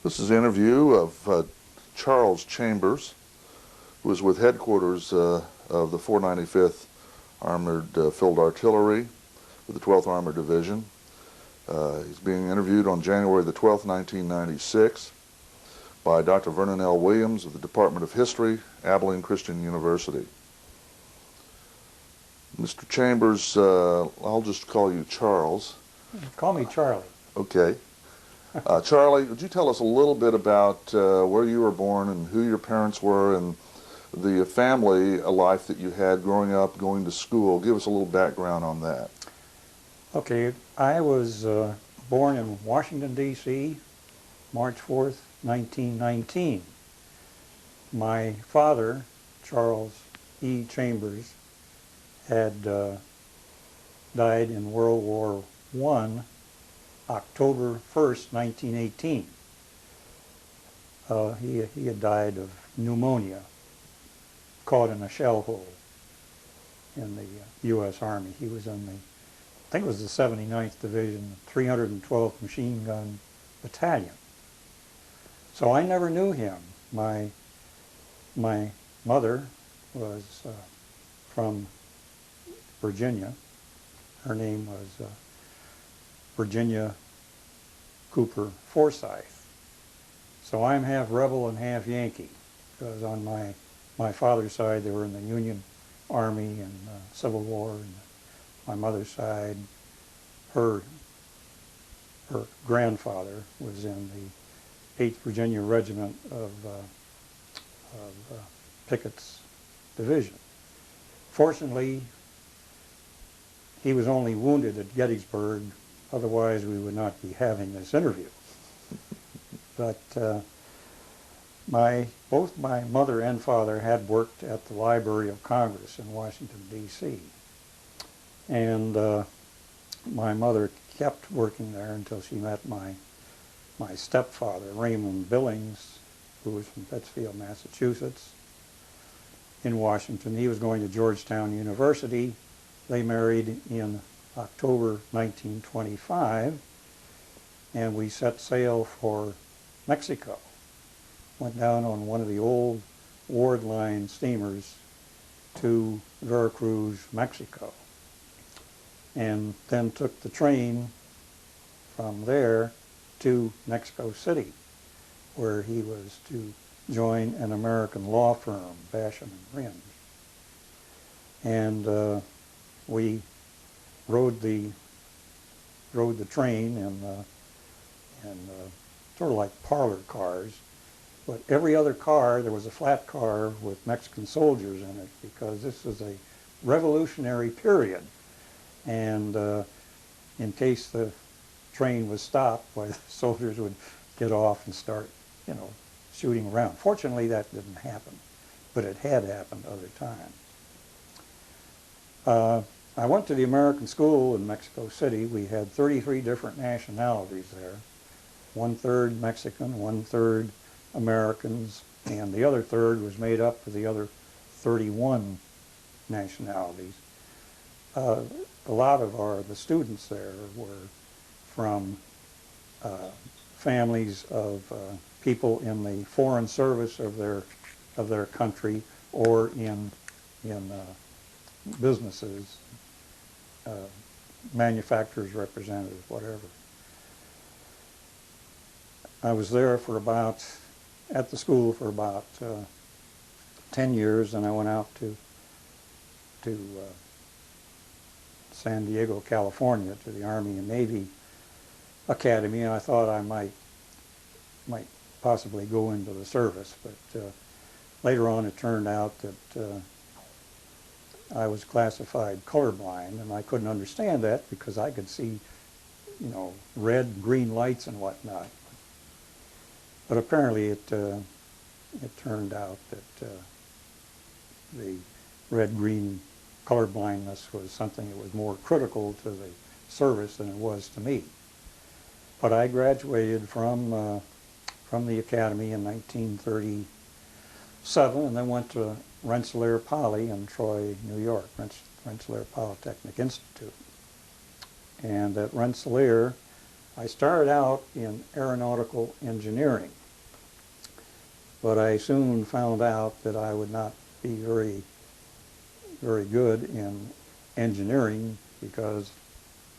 This is an interview of Charles Chambers, who is with headquarters of the 495th Armored Field Artillery with the 12th Armored Division. He's being interviewed on January the 12th, 1996 by Dr. Vernon L. Williams of the Department of History, Abilene Christian University. Mr. Chambers, I'll just call you Charles. Call me Charlie. Okay. Charlie, would you tell us a little bit about where you were born and who your parents were and the family life that you had growing up, going to school? Give us a little background on that. Okay, I was born in Washington, D.C., March 4th, 1919. My father, Charles E. Chambers, had died in World War I, October 1st, 1918. He had died of pneumonia, caught in a shell hole in the U.S. Army. He was in the, I think it was the 79th Division, 312th Machine Gun Battalion. So I never knew him. My mother was from Virginia. Her name was Virginia Cooper Forsyth. So I'm half rebel and half Yankee, because on my father's side they were in the Union Army and Civil War, and my mother's side, her grandfather was in the 8th Virginia Regiment of Pickett's division. Fortunately, he was only wounded at Gettysburg, otherwise we would not be having this interview. But both my mother and father had worked at the Library of Congress in Washington, D.C. And my mother kept working there until she met my stepfather, Raymond Billings, who was from Pittsfield, Massachusetts, in Washington. He was going to Georgetown University. They married in October 1925, and we set sail for Mexico. Went down on one of the old Ward Line steamers to Veracruz, Mexico, and then took the train from there to Mexico City, where he was to join an American law firm, Basham and Rindge. And we rode the train in sort of like parlor cars, but every other car there was a flat car with Mexican soldiers in it, because this was a revolutionary period, and in case the train was stopped, why the soldiers would get off and start, shooting around. Fortunately, that didn't happen, but it had happened other times. I went to the American school in Mexico City. We had 33 different nationalities there. 1/3 Mexican, 1/3 Americans, and the other third was made up of the other 31 nationalities. A lot of the students there were from families of people in the foreign service of their country, or in businesses, manufacturers, representatives, whatever. I was there at the school for about 10 years, and I went out to San Diego, California, to the Army and Navy Academy, and I thought I might possibly go into the service, but later on it turned out that I was classified colorblind, and I couldn't understand that because I could see, red and green lights and whatnot. But apparently it turned out that the red-green color blindness was something that was more critical to the service than it was to me. But I graduated from the academy in 1937, and then went to Rensselaer Poly in Troy, New York, Rensselaer Polytechnic Institute. And at Rensselaer, I started out in aeronautical engineering, but I soon found out that I would not be very good in engineering because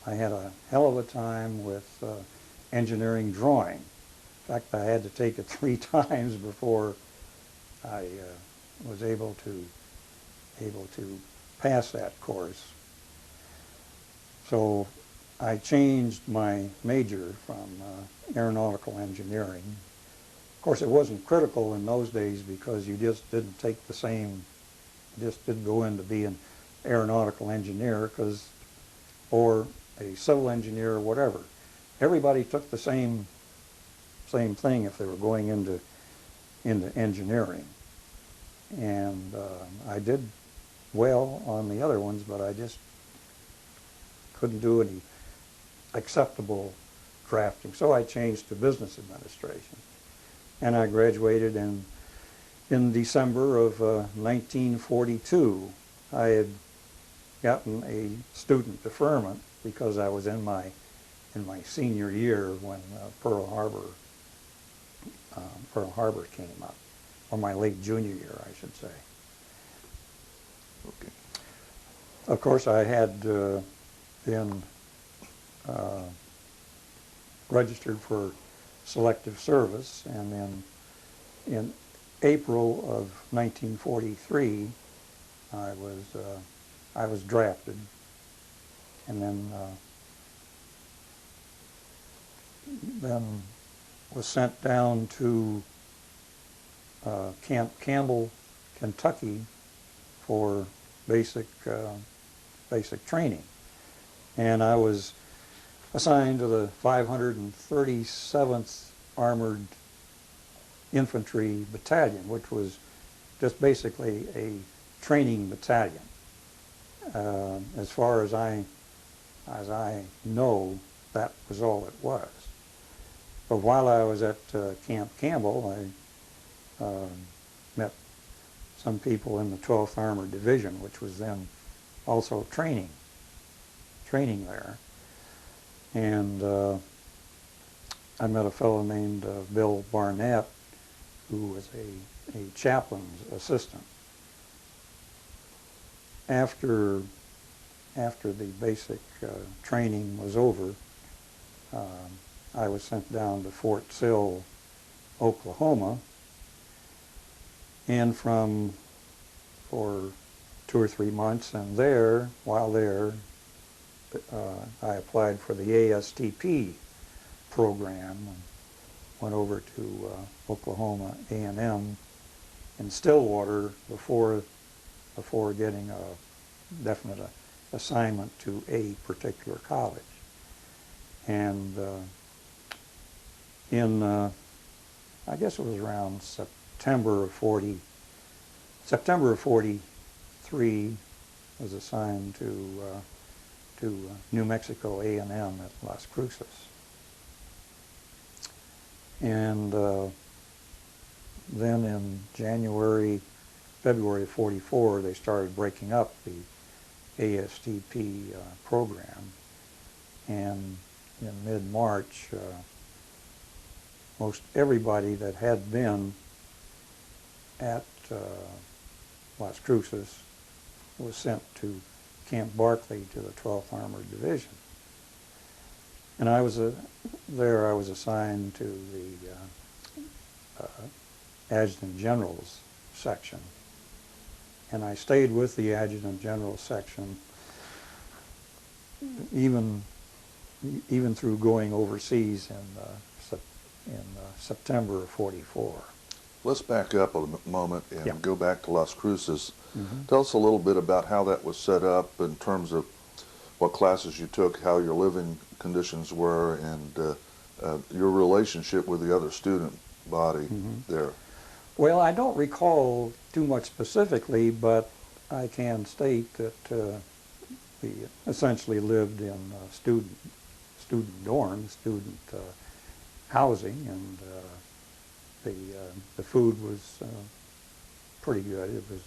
I had a hell of a time with engineering drawing. In fact, I had to take it 3 times before I was able to pass that course. So I changed my major from aeronautical engineering. Of course, it wasn't critical in those days because you just didn't take the same, just didn't go in to be an aeronautical engineer or a civil engineer or whatever. Everybody took the same thing if they were going into engineering. And I did well on the other ones, but I just couldn't do any acceptable drafting. So I changed to business administration. And I graduated in December of 1942. I had gotten a student deferment because I was in my senior year when Pearl Harbor came up, or my late junior year, I should say. Okay. Of course, I had been registered for selective service, and then in April of 1943, I was drafted, and then was sent down to Camp Campbell, Kentucky, for basic training, and I was assigned to the 537th Armored Infantry Battalion, which was just basically a training battalion. As far as I know, that was all it was. But while I was at Camp Campbell, I met some people in the 12th Armored Division, which was then also training there. And I met a fellow named Bill Barnett, who was a chaplain's assistant. After the basic training was over, I was sent down to Fort Sill, Oklahoma, and for 2 or 3 months, and while there, I applied for the ASTP program and went over to Oklahoma A&M in Stillwater before getting a definite assignment to a particular college. And I guess it was around September of 43, was assigned to New Mexico A&M at Las Cruces. And then in February of 44, they started breaking up the ASTP program. And in mid-March, most everybody that had been at Las Cruces was sent to Camp Barkley to the 12th Armored Division. And I was assigned to the Adjutant General's section. And I stayed with the Adjutant General section even through going overseas in September of 44. Let's back up a moment and go back to Las Cruces. Mm-hmm. Tell us a little bit about how that was set up in terms of what classes you took, how your living conditions were, and your relationship with the other student body there. Well, I don't recall too much specifically, but I can state that we essentially lived in student dorms, student housing, and the food was pretty good. It was,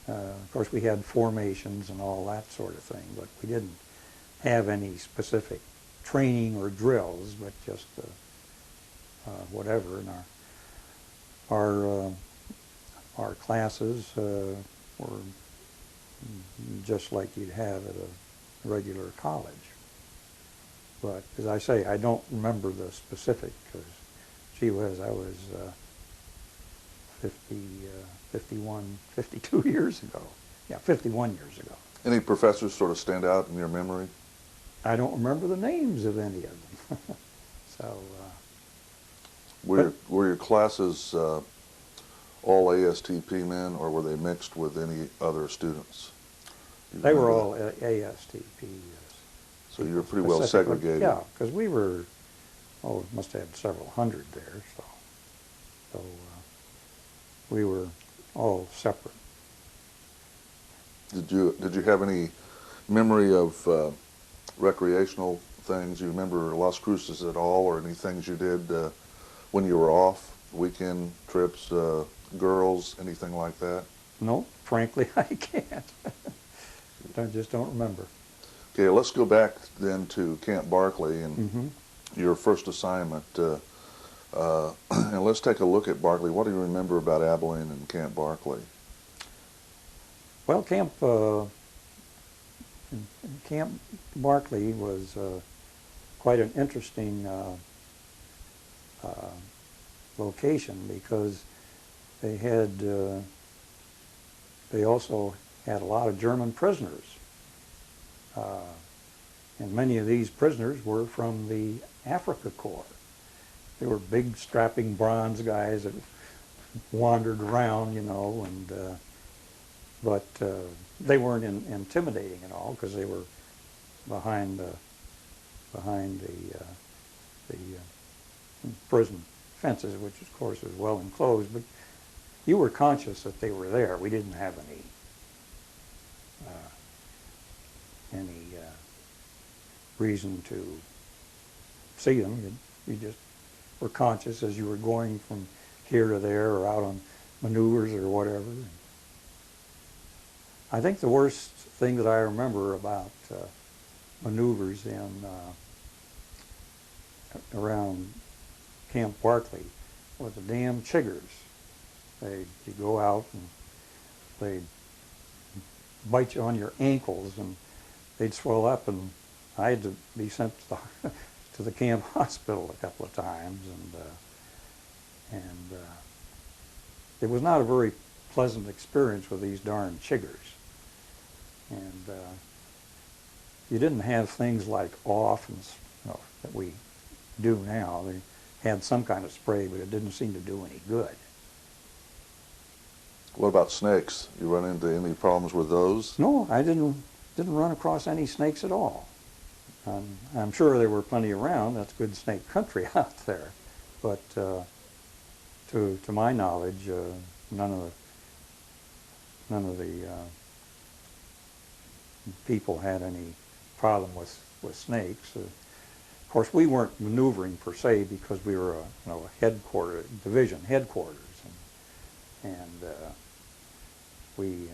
of course, we had formations and all that sort of thing, but we didn't have any specific training or drills, but just whatever. And our classes were just like you'd have at a regular college. But as I say, I don't remember the specific, because I was 51, 52 years ago. Yeah, 51 years ago. Any professors sort of stand out in your memory? I don't remember the names of any of them. So. Were your classes all ASTP men, or were they mixed with any other students? They were all ASTP. So you were pretty well segregated. Yeah, because we were, must have had several hundred there, so we were all separate. Did you have any memory of recreational things? You remember Las Cruces at all, or any things you did when you were off, weekend trips, girls, anything like that? No, frankly, I can't. I just don't remember. Okay, let's go back then to Camp Barkley and your first assignment. And let's take a look at Barkley. What do you remember about Abilene and Camp Barkley? Well, Camp Barkley was quite an interesting location, because they also had a lot of German prisoners. And many of these prisoners were from the Africa Corps. They were big, strapping bronze guys that wandered around, but they weren't intimidating at all, because they were behind the prison fences, which of course was well enclosed. But you were conscious that they were there. We didn't have any reason to see them. You just were conscious as you were going from here to there, or out on maneuvers or whatever. I think the worst thing that I remember about maneuvers around Camp Barkley was the damn chiggers. You'd go out and they'd bite you on your ankles, and they'd swell up, and I had to be sent to the camp hospital a couple of times, and it was not a very pleasant experience with these darn chiggers. And you didn't have things like off and that we do now. They had some kind of spray, but it didn't seem to do any good. What about snakes? You run into any problems with those? No, I didn't run across any snakes at all. I'm sure there were plenty around. That's good snake country out there, but to my knowledge, none of the people had any problem with snakes. Of course, we weren't maneuvering per se, because we were a division headquarters, and we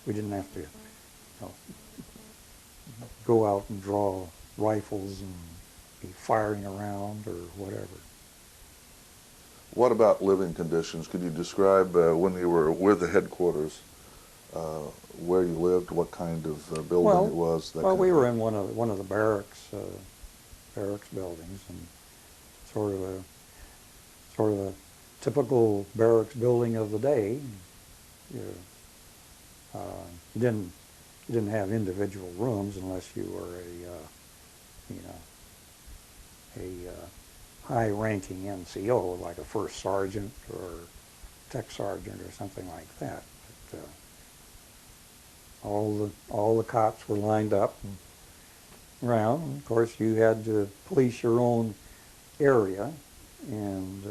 didn't have to go out and draw rifles and be firing around or whatever. What about living conditions? Could you describe when you were with the headquarters, where you lived, what kind of building it was? Well, we were in one of the barracks buildings, and sort of a typical barracks building of the day. You didn't have individual rooms unless you were a high-ranking NCO, like a first sergeant or tech sergeant or something like that. But, all the cots were lined up and around. And of course, you had to police your own area and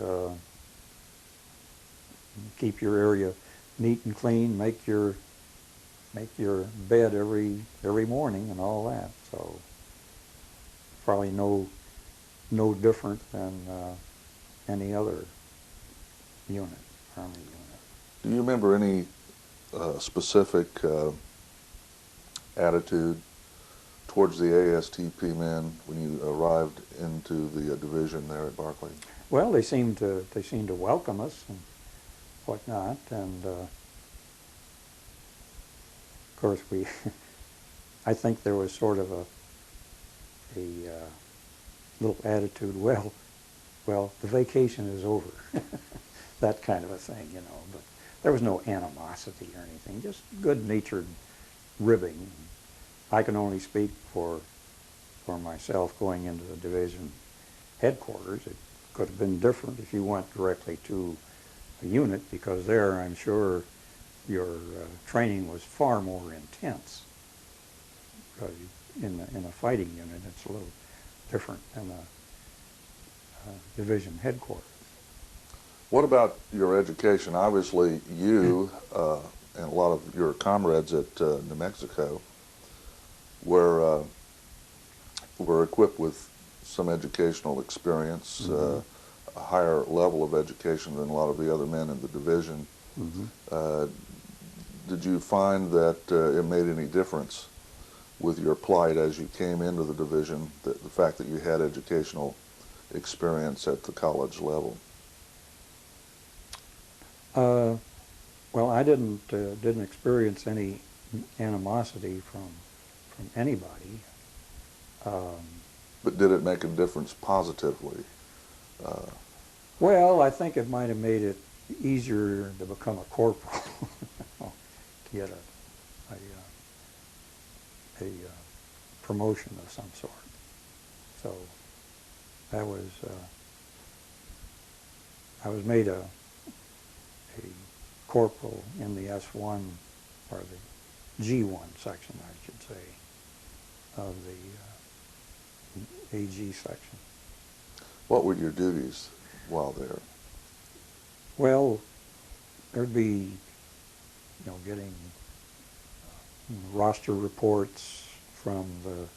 keep your area neat and clean. Make your bed every morning and all that. So probably no different than any other unit, Army unit. Do you remember any specific attitude towards the ASTP men when you arrived into the division there at Barclay? Well, they seemed to welcome us and whatnot, and of course we I think there was sort of a little attitude, well, the vacation is over, that kind of a thing, you know. But there was no animosity or anything, just good-natured ribbing. I can only speak for myself going into the division headquarters. It could have been different if you went directly to a unit, because there, I'm sure, your training was far more intense. Because in a fighting unit, it's a little different than a division headquarters. What about your education? Obviously, you and a lot of your comrades at New Mexico were equipped with some educational experience, Mm-hmm. A higher level of education than a lot of the other men in the division. Mm-hmm. Did you find that it made any difference with your plight as you came into the division, the fact that you had educational experience at the college level? Well, I didn't experience any animosity from anybody. But did it make a difference positively? Well, I think it might have made it easier to become a corporal, to get a promotion of some sort. So that was I was made a corporal in the S1, or the G1 section, I should say, of the AG section. What were your duties while there? Well, there'd be, getting roster reports from the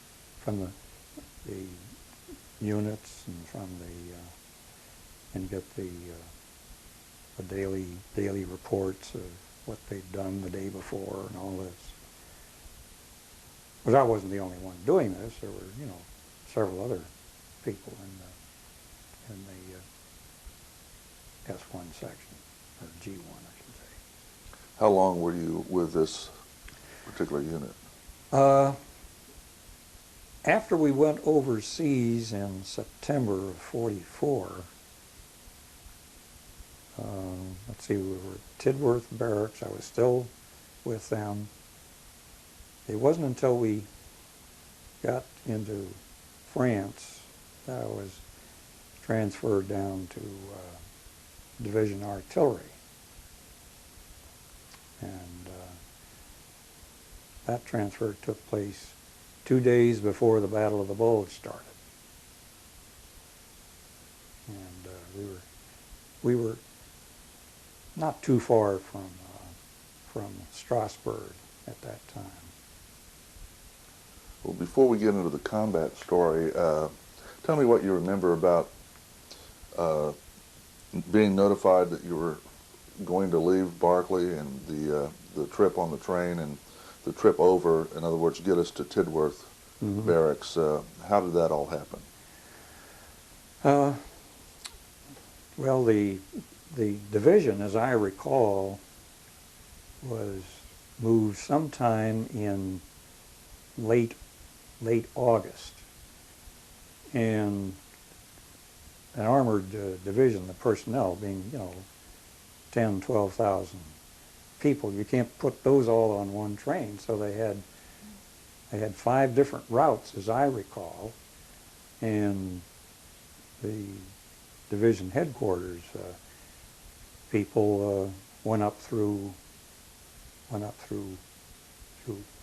units, and from and get the daily reports of what they'd done the day before and all this. But I wasn't the only one doing this. There were, several other people in the S1 section, or G1, I should say. How long were you with this particular unit? After we went overseas in September of '44, let's see, we were at Tidworth Barracks. I was still with them. It wasn't until we got into France that I was transferred down to Division Artillery. And that transfer took place 2 days before the Battle of the Bulge started. And we were not too far from Strasbourg at that time. Well, before we get into the combat story, tell me what you remember about being notified that you were going to leave Barclay, and the trip on the train and the trip over, in other words, get us to Tidworth Mm-hmm. Barracks. How did that all happen? Well, the division, as I recall, was moved sometime in late August, and an armored division, the personnel being 10, 12,000 people, you can't put those all on one train. So they had 5 different routes, as I recall, and the division headquarters people went up through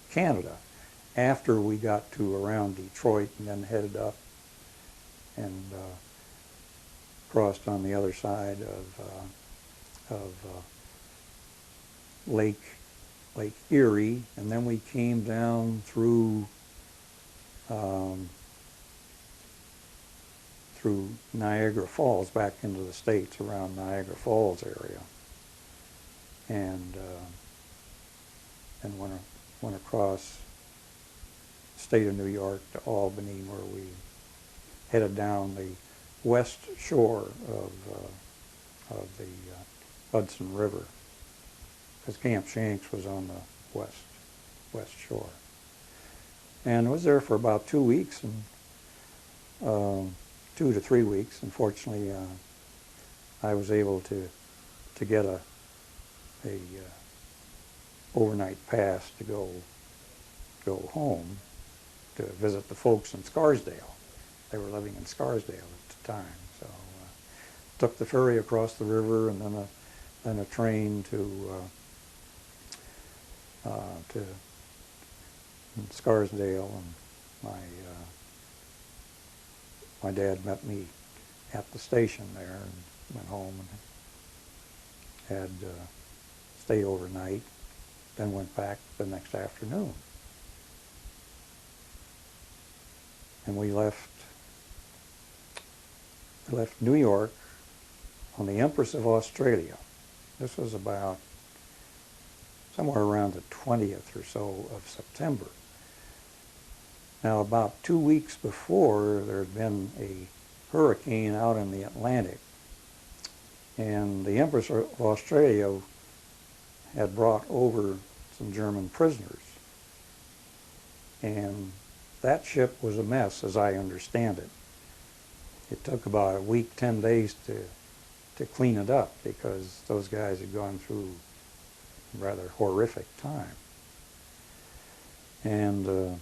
Canada after we got to around Detroit, and then headed up and crossed on the other side of Lake Erie, and then we came down through Niagara Falls back into the States, around Niagara Falls area, and went across state of New York to Albany, where we headed down the west shore of the Hudson River, because Camp Shanks was on the west shore. And I was there for about 2 weeks, and 2 to 3 weeks. Unfortunately, I was able to get a overnight pass to go home to visit the folks in Scarsdale. They were living in Scarsdale at the time, so took the ferry across the river, and then a train to Scarsdale, and my dad met me at the station there, and went home and had stayed overnight, then went back the next afternoon. And we left New York on the Empress of Australia. This was about somewhere around the 20th or so of September. Now, about 2 weeks before, there had been a hurricane out in the Atlantic, and the Empress of Australia had brought over some German prisoners. And that ship was a mess, as I understand it. It took about a week, 10 days to clean it up, because those guys had gone through a rather horrific time. And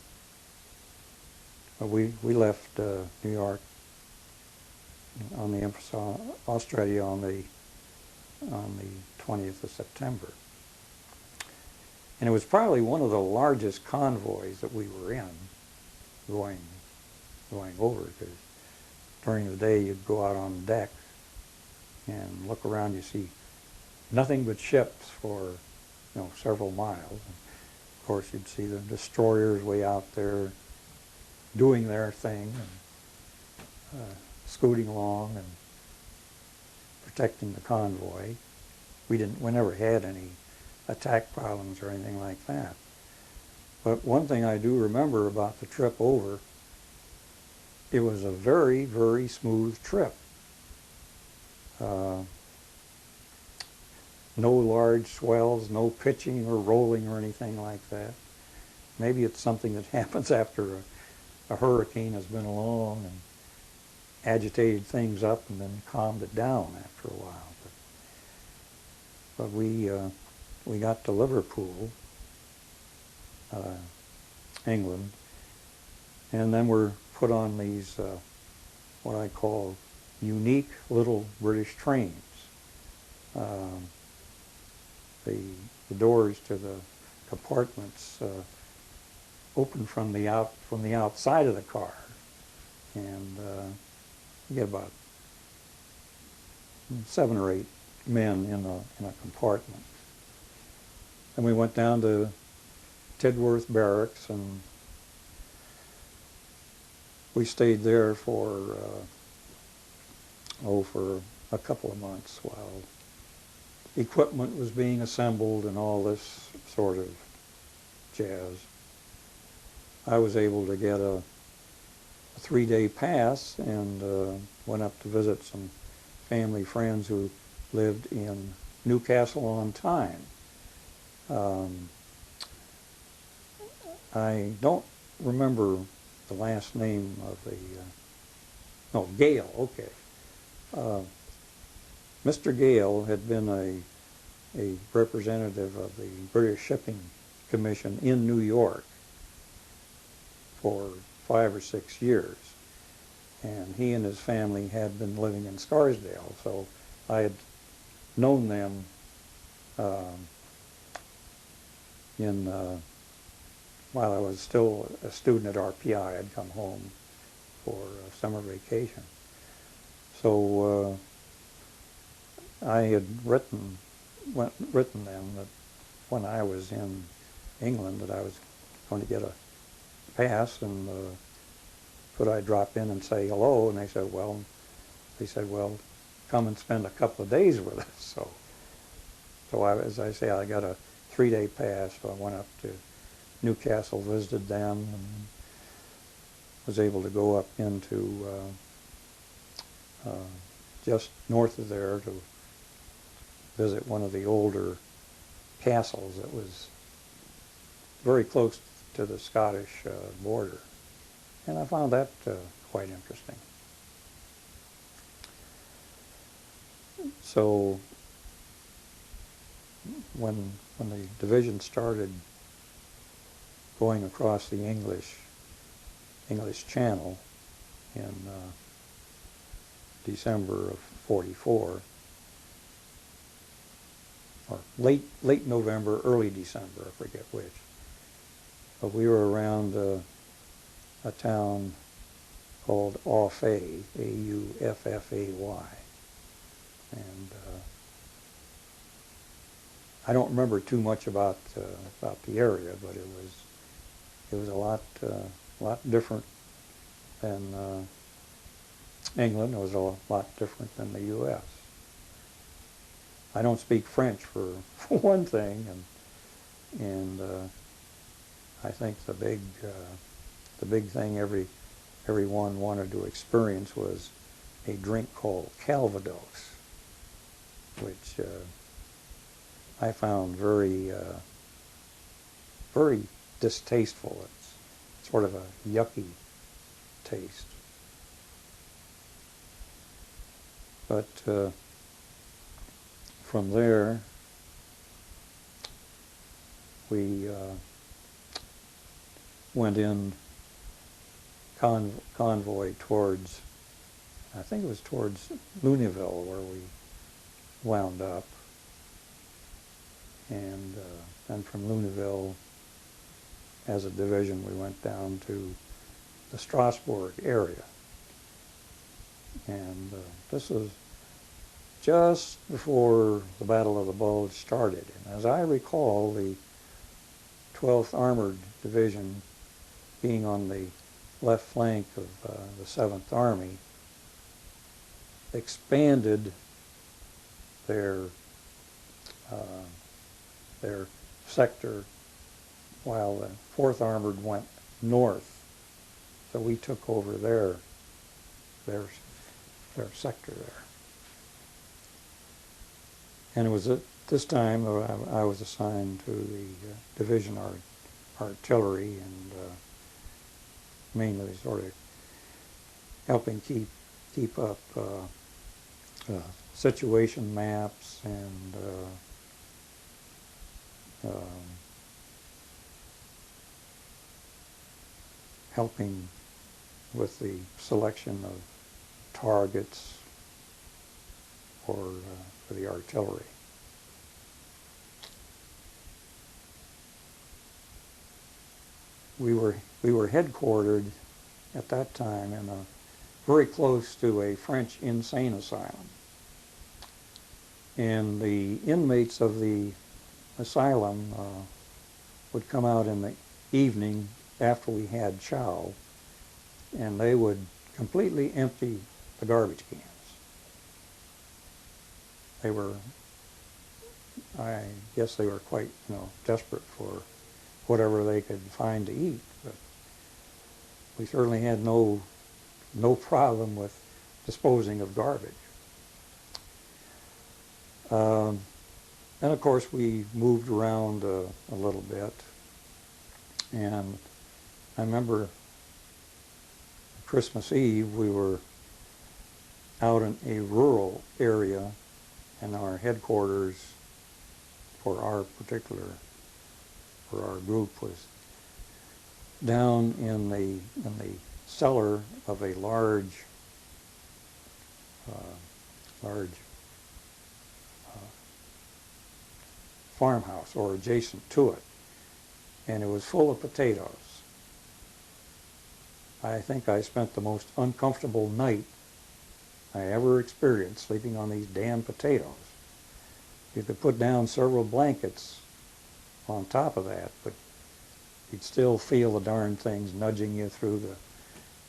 we left New York on the Empress of Australia on the 20th of September. And it was probably one of the largest convoys that we were in going over, because during the day you'd go out on deck and look around, you see nothing but ships for several miles. And of course, you'd see the destroyers way out there doing their thing, and scooting along and protecting the convoy. We never had any attack problems or anything like that. But one thing I do remember about the trip over, it was a very, very smooth trip. No large swells, no pitching or rolling or anything like that. Maybe it's something that happens after a hurricane has been along and agitated things up and then calmed it down after a while. But we got to Liverpool, England, and then we're put on these what I call unique little British trains. The doors to the compartments open from the outside of the car, and you get about 7 or 8 men in a compartment. And we went down to Tidworth Barracks, and we stayed there for a couple of months while equipment was being assembled and all this sort of jazz. I was able to get a 3-day pass and went up to visit some family friends who lived in Newcastle on Tyne. I don't remember the last name of the, Gale, okay. Mr. Gale had been a representative of the British Shipping Commission in New York for 5 or 6 years. And he and his family had been living in Scarsdale, so I had known them while I was still a student at RPI. I'd come home for summer vacation. So I had written them that when I was in England that I was going to get a pass, and could I drop in and say hello? And they said, well, come and spend a couple of days with us. So as I say, I got a 3-day pass, so I went up to Newcastle, visited them, and was able to go up into just north of there to visit one of the older castles that was very close to the Scottish border. And I found that quite interesting. So when the division started going across the English Channel in December of '44, or late November, early December, I forget which. But we were around a town called AFA, A-U-F-F-A-Y, and I don't remember too much about the area, but it was a lot different than England. It was a lot different than the U.S. I don't speak French for one thing, and I think the big thing everyone wanted to experience was a drink called Calvados, which I found very distasteful. It's sort of a yucky taste. But from there, we went in convoy towards, I think it was towards Luneville, where we wound up. And then from Luneville, as a division, we went down to the Strasbourg area. And this was just before the Battle of the Bulge started. And as I recall, the 12th Armored Division, being on the left flank of the 7th Army, expanded their sector while the 4th Armored went north. So we took over their sector there. And it was at this time I was assigned to the Division Artillery, and mainly sort of helping keep up situation maps and helping with the selection of targets for the artillery. We were headquartered at that time in very close to a French insane asylum, and the inmates of the asylum would come out in the evening after we had chow, and they would completely empty the garbage cans. I guess they were quite, desperate for whatever they could find to eat, but we certainly had no problem with disposing of garbage. And of course we moved around a little bit, and I remember Christmas Eve we were out in a rural area, and our headquarters for our group was down in the cellar of a large farmhouse, or adjacent to it, and it was full of potatoes. I think I spent the most uncomfortable night I ever experienced sleeping on these damn potatoes. You could put down several blankets on top of that, but you'd still feel the darn things nudging you through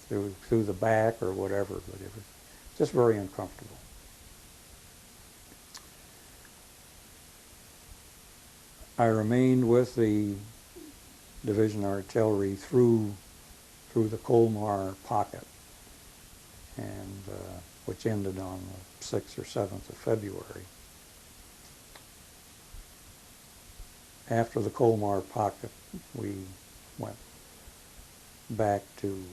the back or whatever, but it was just very uncomfortable. I remained with the Division Artillery through through the Colmar Pocket, and which ended on the 6th or 7th of February. After the Colmar Pocket, we went back to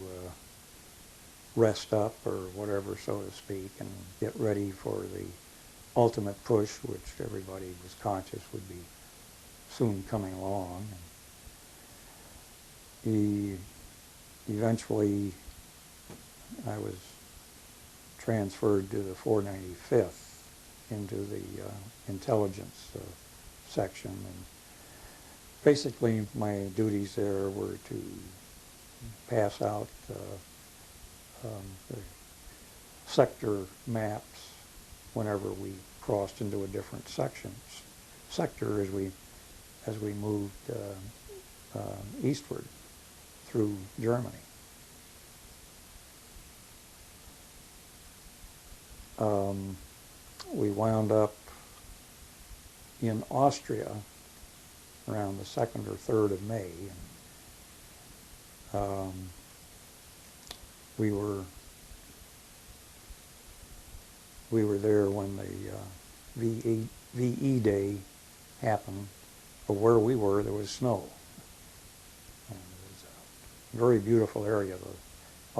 rest up, or whatever, so to speak, and get ready for the ultimate push, which everybody was conscious would be soon coming along. Eventually, I was transferred to the 495th into the intelligence section, and basically my duties there were to pass out the sector maps whenever we crossed into a different sector as we moved eastward through Germany. We wound up in Austria around the 2nd or 3rd of May. And, we were there when the VE Day happened, but where we were, there was snow. And it was a very beautiful area, the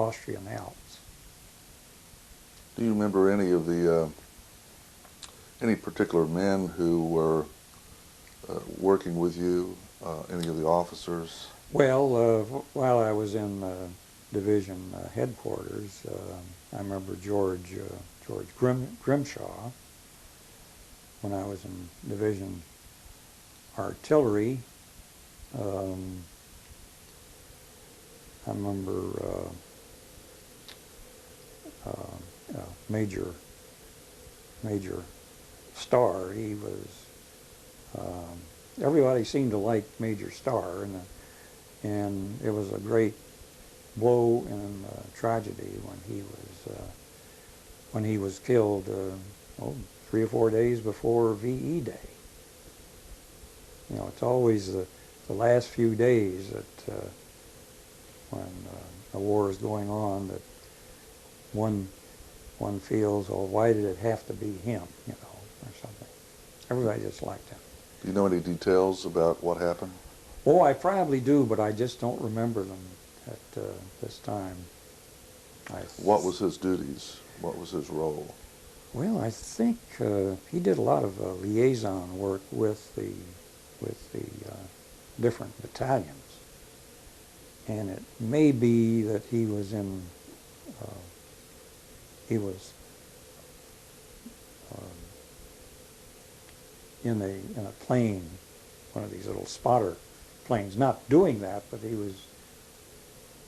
Austrian Alps. Do you remember any of the any particular men who were working with you? Any of the officers? Well, while I was in division headquarters, I remember George Grimshaw. When I was in division artillery, I remember Major Starr. He was, everybody seemed to like Major Starr, and it was a great blow and tragedy when he was killed 3 or 4 days before VE Day. You know, it's always the last few days that when the war is going on that one feels, oh, why did it have to be him, you know, or something. Everybody just liked him. Do you know any details about what happened? Oh, I probably do, but I just don't remember them at this time. What was his duties? What was his role? Well, I think he did a lot of liaison work with the different battalions, and it may be that he was in in a plane, one of these little spotter planes, not doing that, but he was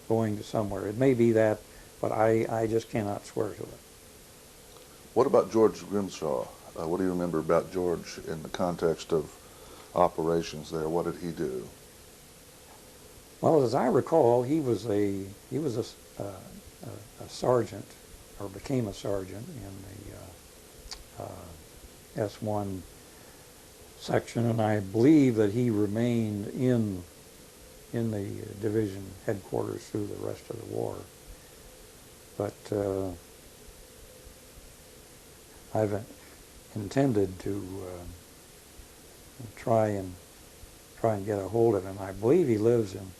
going to somewhere. It may be that, but I just cannot swear to it. What about George Grimshaw? What do you remember about George in the context of operations there? What did he do? Well, as I recall, he was a sergeant, or became a sergeant in the S1 section, and I believe that he remained in the division headquarters through the rest of the war. But I've intended to try and get a hold of him. I believe he lives in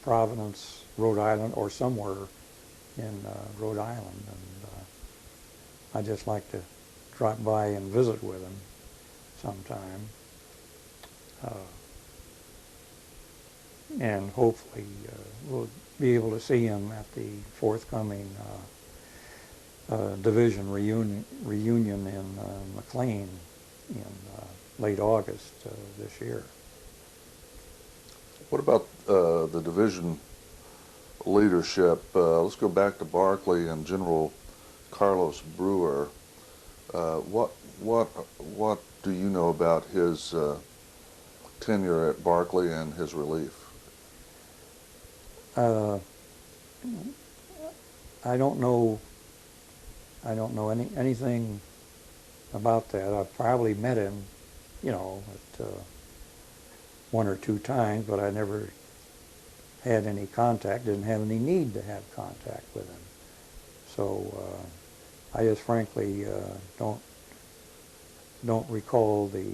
Providence, Rhode Island, or somewhere in Rhode Island, and I'd just like to drop by and visit with him sometime, and hopefully we'll be able to see him at the forthcoming division reunion in McLean in late August this year. What about the division leadership? Let's go back to Barclay and General Carlos Brewer. What do you know about his tenure at Barclay and his relief? I don't know anything about that. I've probably met him, you know, at 1 or 2 times, but I never had any contact, didn't have any need to have contact with him. So I just frankly don't recall the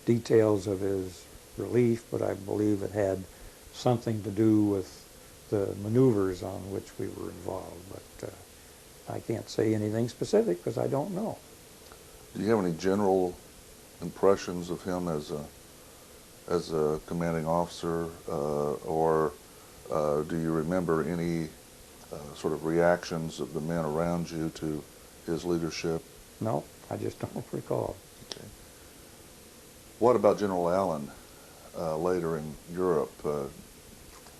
details of his relief, but I believe it had something to do with the maneuvers on which we were involved. But I can't say anything specific because I don't know. Do you have any general impressions of him as a commanding officer, or do you remember any sort of reactions of the men around you to his leadership? No, I just don't recall. Okay. What about General Allen later in Europe?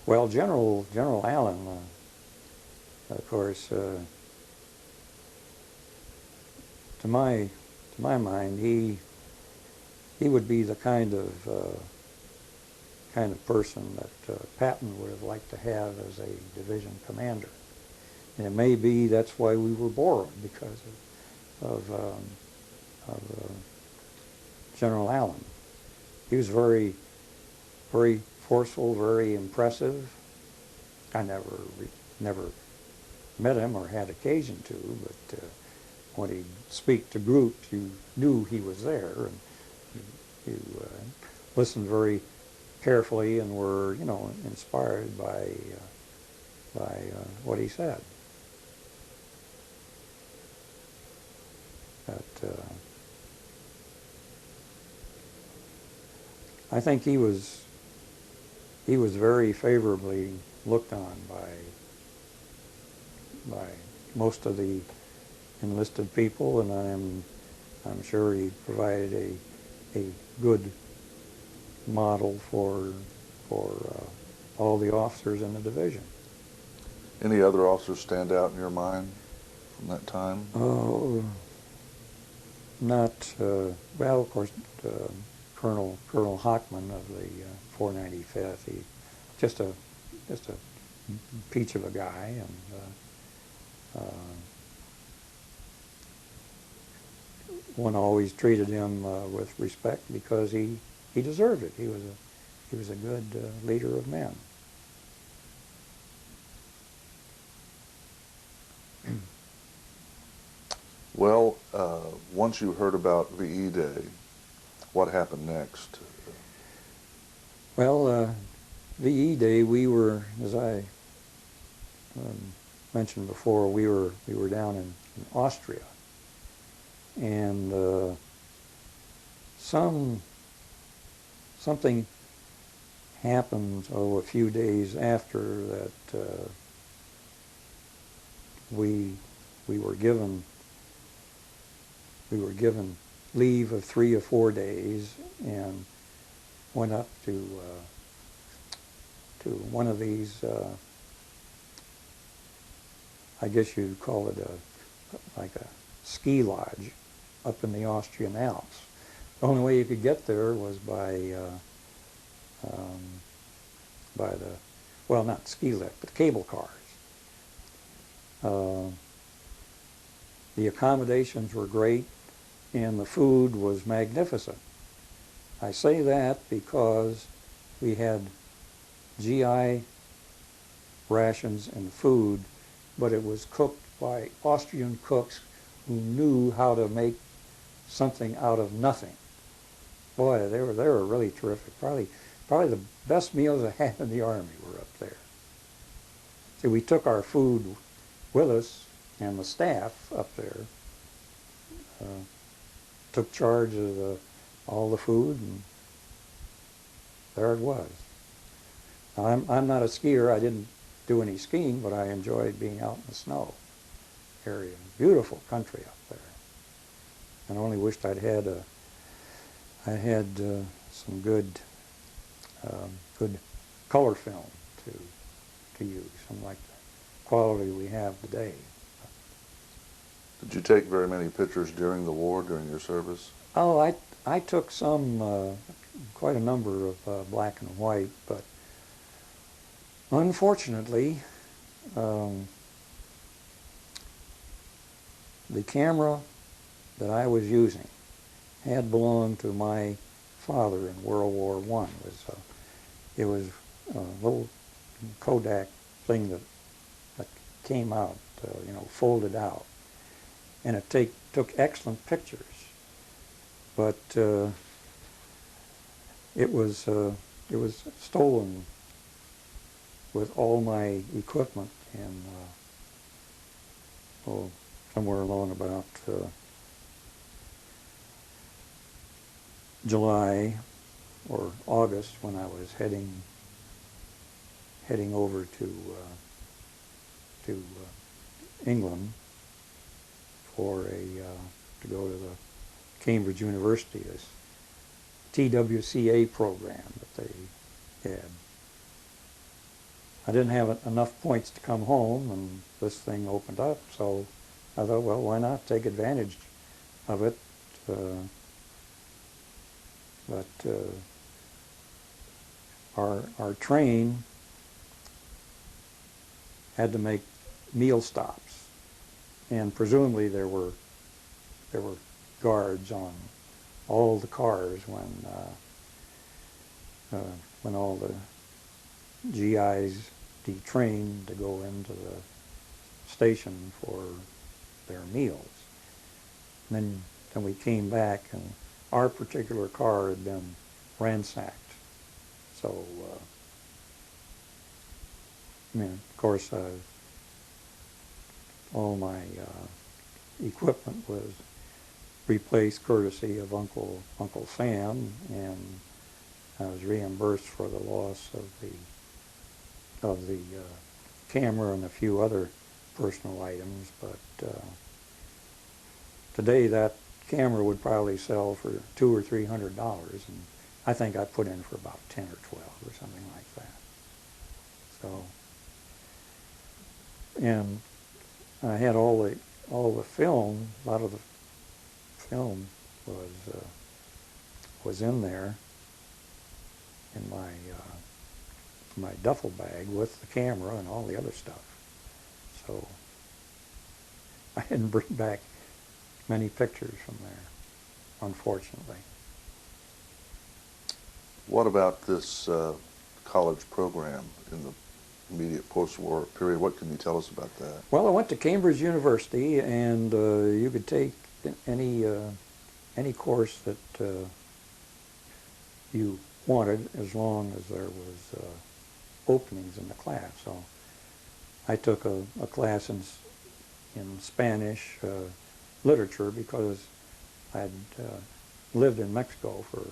Well, General Allen, of course, to my mind, he would be the kind of person that Patton would have liked to have as a division commander. And it may be that's why we were borrowed, because of General Allen. He was very, very forceful, very impressive. I never met him or had occasion to, but when he'd speak to groups, you knew he was there, and you listened very carefully and were, inspired by what he said. But I think he was very favorably looked on by most of the enlisted people, and I'm sure he provided a good model for all the officers in the division. Any other officers stand out in your mind from that time? Oh, not well. Of course, Colonel Hockman of the 495th. He just a peach of a guy, and one always treated him with respect because he deserved it. He was a good leader of men. Well, once you heard about VE Day, what happened next? Well, VE Day, we were, as I mentioned before, we were down in Austria, and something happened a few days after that. We were given leave of 3 or 4 days and went up to one of these, I guess you'd call it like a ski lodge up in the Austrian Alps. The only way you could get there was by the, well, not ski lift, but cable cars. The accommodations were great, and the food was magnificent. I say that because we had GI rations and food, but it was cooked by Austrian cooks who knew how to make something out of nothing. Boy, they were really terrific. Probably the best meals I had in the Army were up there. See, we took our food with us, and the staff up there took charge of all the food, and there it was. Now, I'm not a skier. I didn't do any skiing, but I enjoyed being out in the snow area. Beautiful country up there. And I only wished I had some good color film to use, something like the quality we have today. Did you take very many pictures during the war, during your service? Oh, I took some, quite a number of black and white, but unfortunately, the camera that I was using had belonged to my father in World War I. It was a little Kodak thing that came out, folded out, and it took excellent pictures. But it was stolen with all my equipment in somewhere along about July or August, when I was heading over to England to go to the Cambridge University, this TWCA program that they had. I didn't have enough points to come home, and this thing opened up, so I thought, well, why not take advantage of it? But our train had to make meal stops, and presumably there were guards on all the cars when all the GIs detrained to go into the station for their meals. And then we came back, and our particular car had been ransacked. So, of course, all my equipment was replaced courtesy of Uncle Sam, and I was reimbursed for the loss of the camera and a few other personal items. But today that camera would probably sell for $200 or $300, and I think I put in for about 10 or 12 or something like that. So, and I had all the film. A lot of the film was in there in my duffel bag with the camera and all the other stuff. So I didn't bring back many pictures from there, unfortunately. What about this college program in the immediate post-war period? What can you tell us about that? Well, I went to Cambridge University, and you could take any course that you wanted, as long as there was openings in the class. So I took a class in Spanish literature, because I'd lived in Mexico for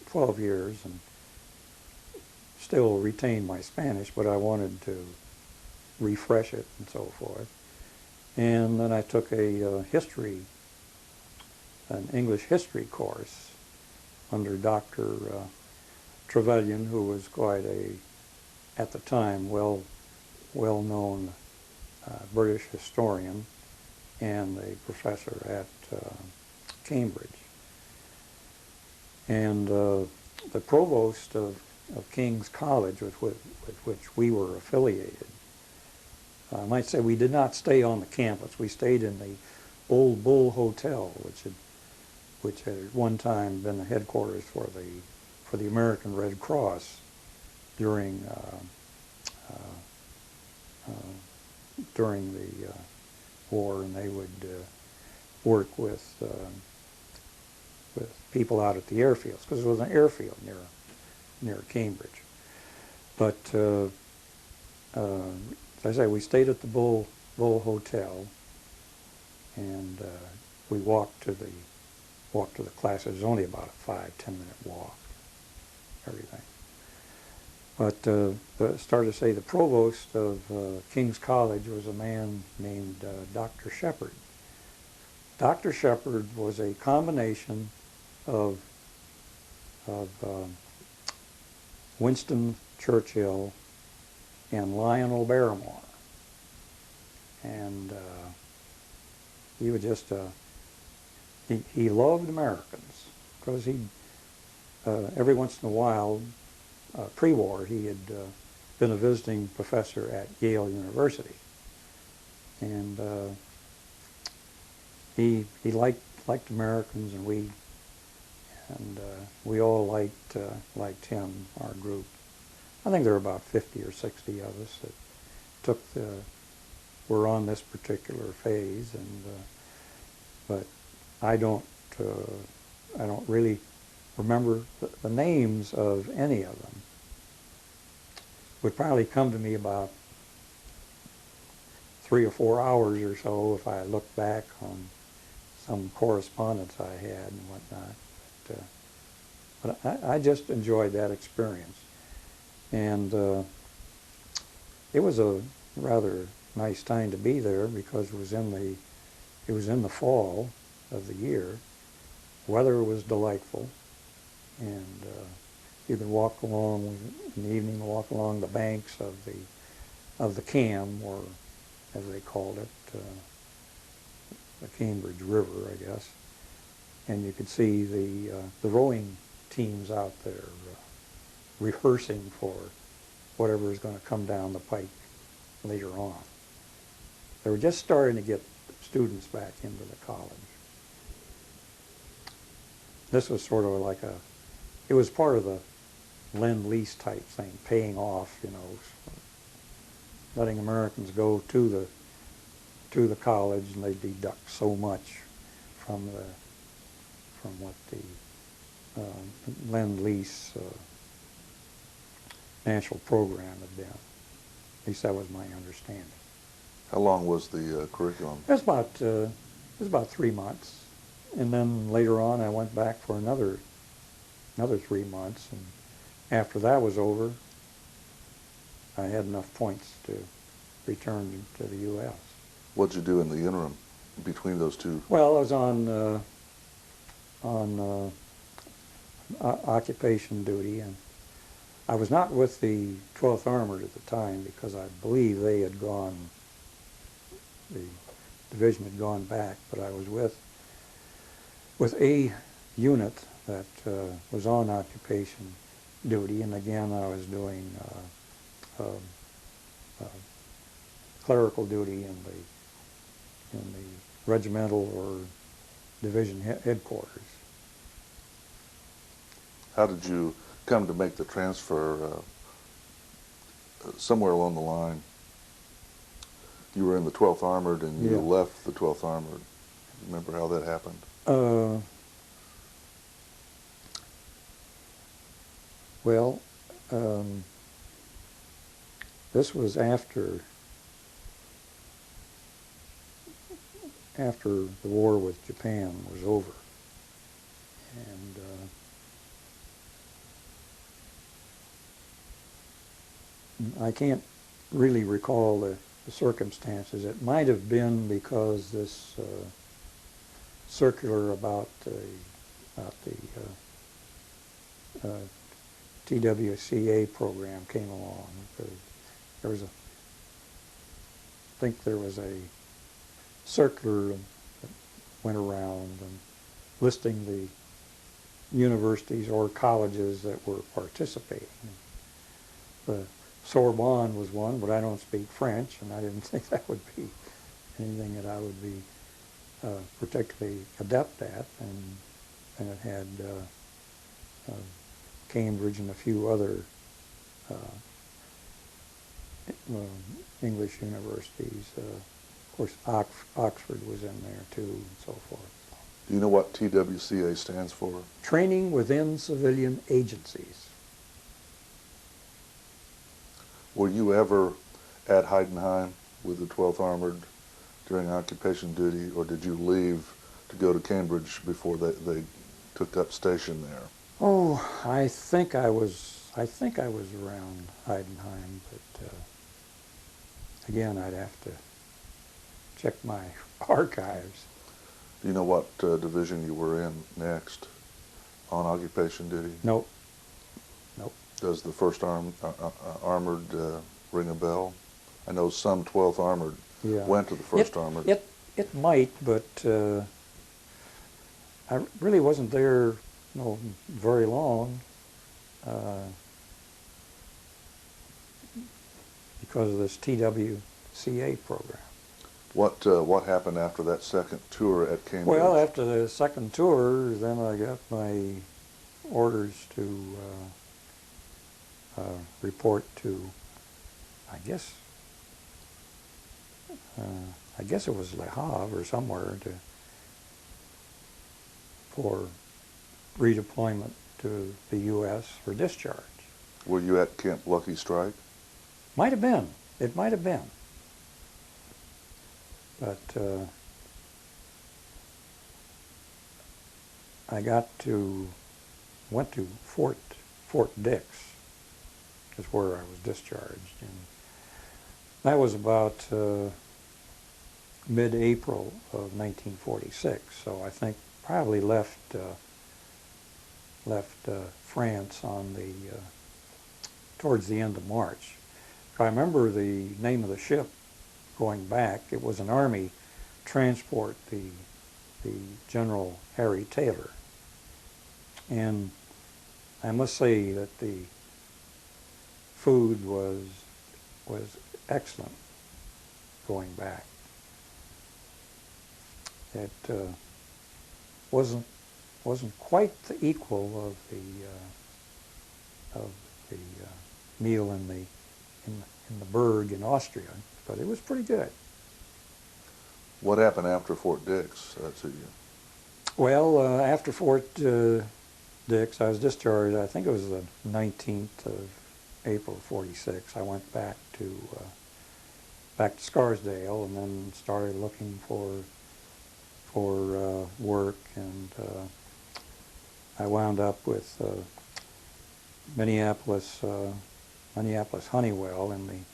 12 years and still retained my Spanish, but I wanted to refresh it and so forth. And then I took an English history course under Dr. Trevelyan, who was quite at the time, well-known British historian and a professor at Cambridge. And the provost of King's College, with which we were affiliated, I might say we did not stay on the campus. We stayed in the Old Bull Hotel, which had at one time been the headquarters for the American Red Cross during the war, and they would work with people out at the airfields, because it was an airfield near Cambridge. But as I say, we stayed at the Bull Hotel, and we walked to the classes. It was only about a 5-10 minute walk, everything. But the provost of King's College was a man named Dr. Shepard. Dr. Shepard was a combination of Winston Churchill and Lionel Barrymore. And he was just, he loved Americans, because every once in a while, pre-war, he had been a visiting professor at Yale University. And he liked liked Americans, and we all liked him, our group. I think there were about 50 or 60 of us that were on this particular phase, and but I don't really remember the names of any of them. Would probably come to me about 3 or 4 hours or so if I look back on some correspondence I had and whatnot. But I just enjoyed that experience, and it was a rather nice time to be there because it was in the fall of the year. Weather was delightful, and you could walk along in the evening, walk along the banks of the Cam, or as they called it, the Cambridge River, I guess, and you could see the rowing teams out there rehearsing for whatever is going to come down the pike later on. They were just starting to get students back into the college. This was sort of like it was part of the lend-lease type thing, paying off, letting Americans go to the college, and they deduct so much from what the lend-lease national program had been. At least that was my understanding. How long was the curriculum? It was about 3 months, and then later on I went back for another 3 months, and after that was over, I had enough points to return to the U.S. What did you do in the interim between those two? Well, I was on occupation duty, and I was not with the 12th Armored at the time because I believe the division had gone back, but I was with a unit that was on occupation duty, and again I was doing clerical duty in the regimental or division headquarters. How did you come to make the transfer? Somewhere along the line, you were in the 12th Armored and you left the 12th Armored. Remember how that happened? Well, this was after the war with Japan was over, and I can't really recall the circumstances. It might have been because this circular about the TWCA program came along. I think there was a circular that went around and listing the universities or colleges that were participating. The Sorbonne was one, but I don't speak French, and I didn't think that would be anything that I would be particularly adept at. And it had Cambridge and a few other English universities. Of course, Oxford was in there too, and so forth. Do you know what TWCA stands for? Training Within Civilian Agencies. Were you ever at Heidenheim with the 12th Armored during occupation duty, or did you leave to go to Cambridge before they took up station there? Oh, I think I was around Heidenheim, but again, I'd have to check my archives. Do you know what division you were in next on occupation duty? Nope. Does the 1st Armored ring a bell? I know some 12th Armored went to the 1st Armored. It might, but I really wasn't there very long because of this TWCA program. What happened after that second tour at Cambridge? Well, after the second tour, then I got my orders to report to, I guess, I guess it was Le Havre or somewhere for redeployment to the U.S. for discharge. Were you at Camp Lucky Strike? Might have been. It might have been. But I went to Fort Dix, is where I was discharged, and that was about mid-April of 1946. So I think probably left France on the towards the end of March. I remember the name of the ship going back. It was an Army transport, the General Harry Taylor. And I must say that the food was excellent going back. It wasn't quite the equal of the meal in the Berg in Austria, but it was pretty good. What happened after Fort Dix to you? Well, after Fort Dix, I was discharged. I think it was the 19th of April '46. I went back to Scarsdale, and then started looking for work, and I wound up with Minneapolis Honeywell in the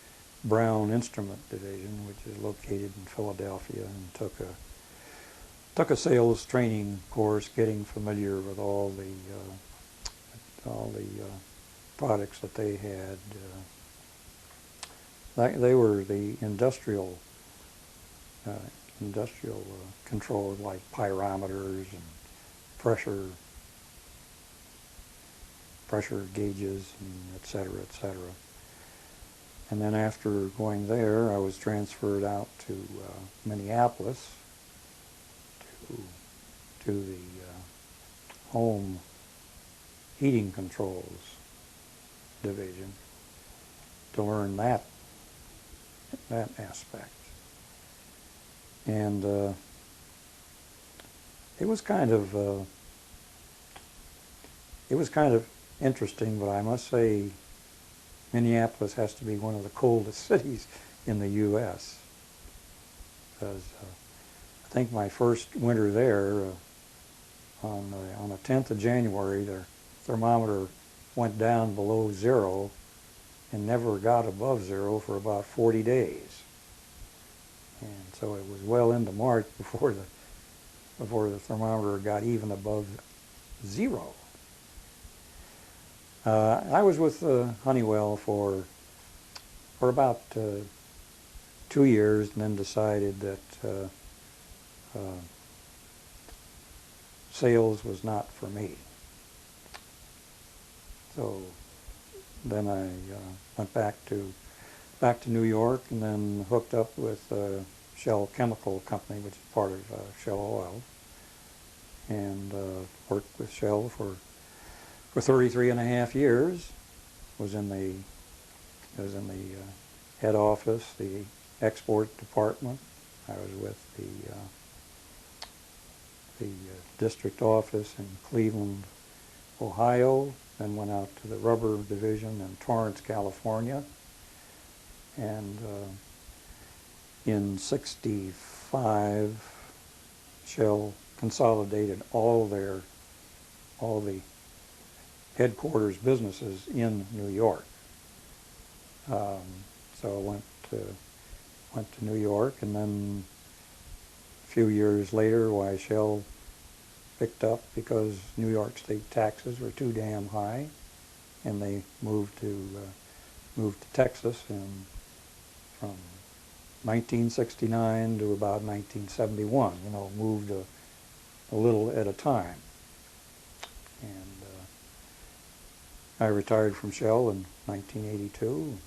Brown Instrument Division, which is located in Philadelphia, and took a sales training course, getting familiar with all the products that they had. They were the industrial controls, like pyrometers and pressure gauges, and et cetera, et cetera. And then after going there, I was transferred out to Minneapolis to the home heating controls division to learn that aspect. And it was kind of interesting, but I must say Minneapolis has to be one of the coldest cities in the U.S. because I think my first winter there, on the 10th of January, the thermometer went down below zero and never got above zero for about 40 days. And so it was well into March before the thermometer got even above zero. I was with Honeywell for about 2 years, and then decided that sales was not for me. So then I went back to New York, and then hooked up with Shell Chemical Company, which is part of Shell Oil, and worked with Shell for 33 and a half years. Was in the head office, the export department. I was with the district office in Cleveland, Ohio. Then went out to the rubber division in Torrance, California. And in '65, Shell consolidated all the headquarters businesses in New York. So I went to New York, and then a few years later, why Shell picked up because New York State taxes were too damn high, and they moved to Texas, and from 1969 to about 1971, moved a little at a time. And I retired from Shell in 1982,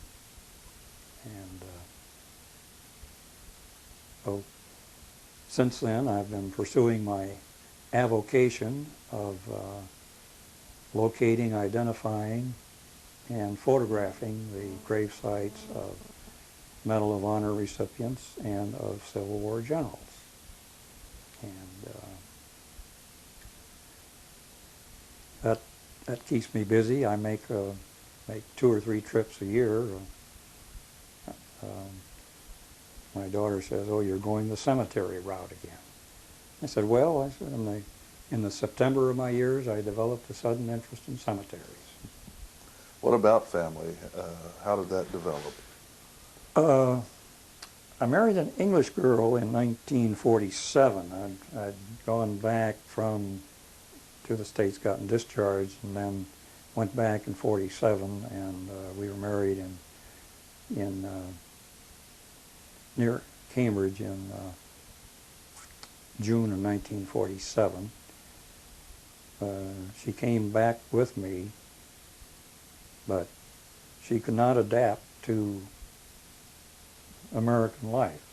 and So since then, I've been pursuing my avocation of locating, identifying, and photographing the grave sites of Medal of Honor recipients and of Civil War generals. And that keeps me busy. I make 2 or 3 trips a year. My daughter says, "Oh, you're going the cemetery route again." I said, "Well," I said, in the September of my years, I developed a sudden interest in cemeteries. What about family? How did that develop? I married an English girl in 1947. I'd gone back to the States, gotten discharged, and then went back in 47, and we were married in near Cambridge in June of 1947. She came back with me, but she could not adapt to American life.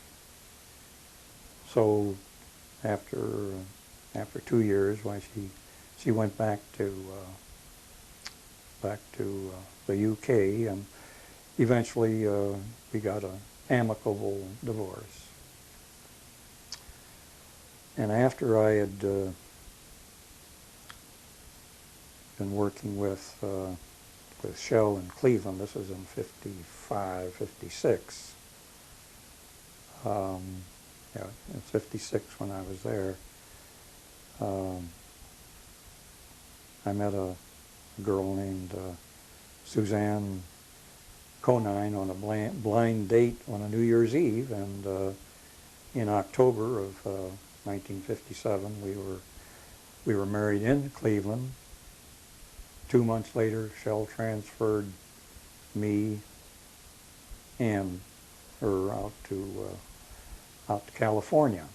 So after 2 years, why she went back to the UK, and eventually we got an amicable divorce. And after I had been working with Shell in Cleveland, this was in 55, 56. Yeah, it's 56 when I was there. I met a girl named Suzanne Conine on a blind date on a New Year's Eve, and in October of 1957 we were married in Cleveland. 2 months later, Shell transferred me and her out to California,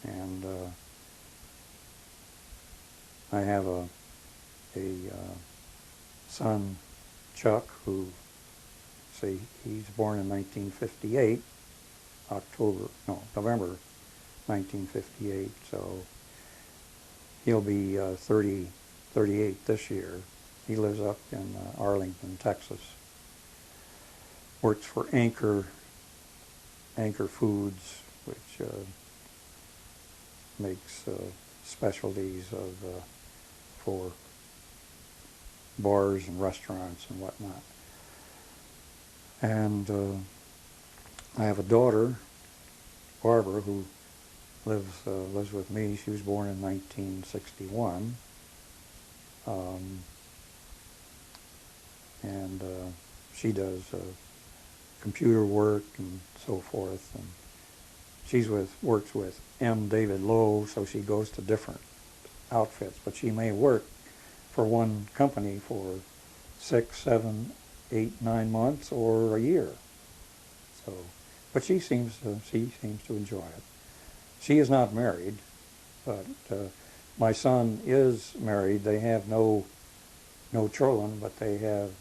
and I have a son, Chuck, who, he's born in 1958, November 1958, so he'll be 38 this year. He lives up in Arlington, Texas. Works for Anchor Foods, which makes specialties for bars and restaurants and whatnot. And I have a daughter, Barbara, who lives with me. She was born in 1961. And she does computer work and so forth, and works with M. David Lowe, so she goes to different outfits, but she may work for one company for 6, 7, 8, 9 months or a year. So, but she seems to enjoy it. She is not married, but my son is married. They have no children, but they have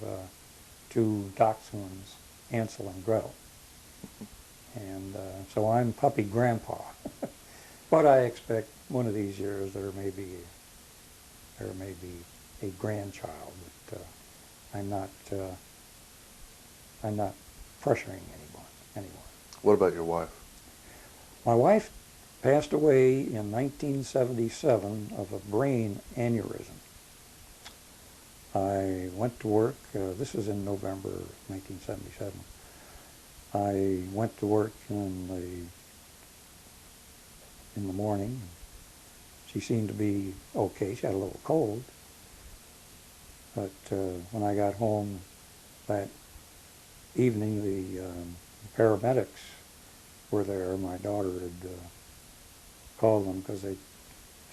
2 dachshunds, Hansel and Gretel. And so I'm puppy grandpa. But I expect one of these years there may be a grandchild, but I'm not pressuring anyone. What about your wife? My wife passed away in 1977 of a brain aneurysm. I went to work, this was in November 1977. I went to work in the morning. She seemed to be okay. She had a little cold. But when I got home that evening, the paramedics were there. My daughter had called them because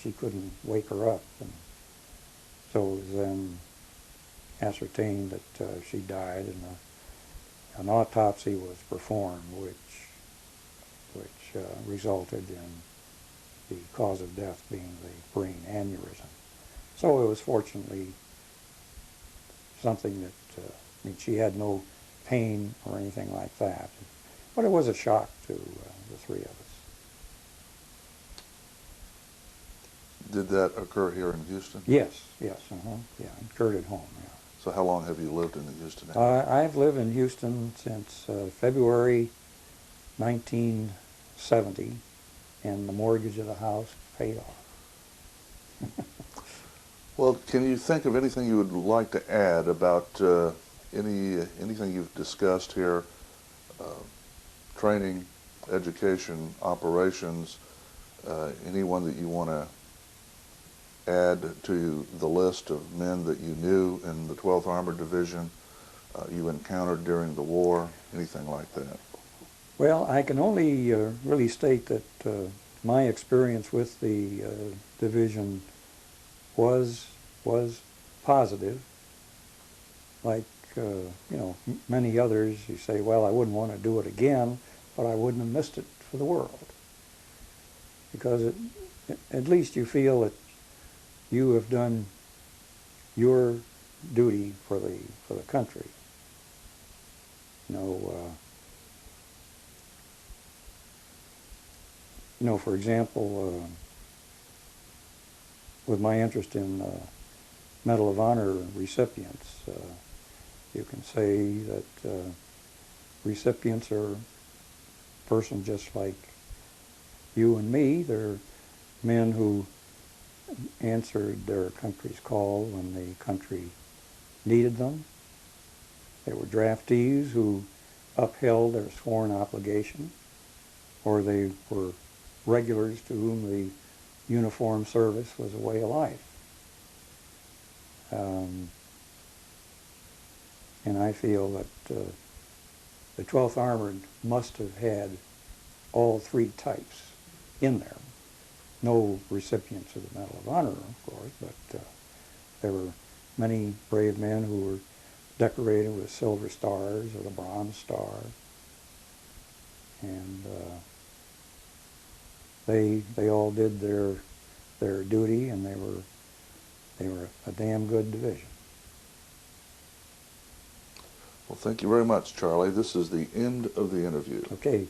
she couldn't wake her up. And so it was then ascertained that she died, and an autopsy was performed, which resulted in the cause of death being the brain aneurysm. So it was fortunately something that, she had no pain or anything like that. But it was a shock to the 3 of us. Did that occur here in Houston? Yes, yes, yeah, occurred at home, yeah. So how long have you lived in the Houston area? I've lived in Houston since February 1970, and the mortgage of the house paid off. Well, can you think of anything you would like to add about anything you've discussed here, uh, training, education, operations, anyone that you want to add to the list of men that you knew in the 12th Armored Division, you encountered during the war, anything like that? Well, I can only really state that my experience with the division was positive. Like many others, you say, well, I wouldn't want to do it again, but I wouldn't have missed it for the world, because at least you feel that you have done your duty for the country. For example, with my interest in Medal of Honor recipients, you can say that recipients are persons just like you and me. They're men who answered their country's call when the country needed them. They were draftees who upheld their sworn obligation, or they were regulars to whom the uniformed service was a way of life. And I feel that the 12th Armored must have had all three types in there. No recipients of the Medal of Honor, of course, but there were many brave men who were decorated with silver stars or the Bronze Star, and they all did their duty, and they were a damn good division. Well, thank you very much, Charlie. This is the end of the interview. Okay.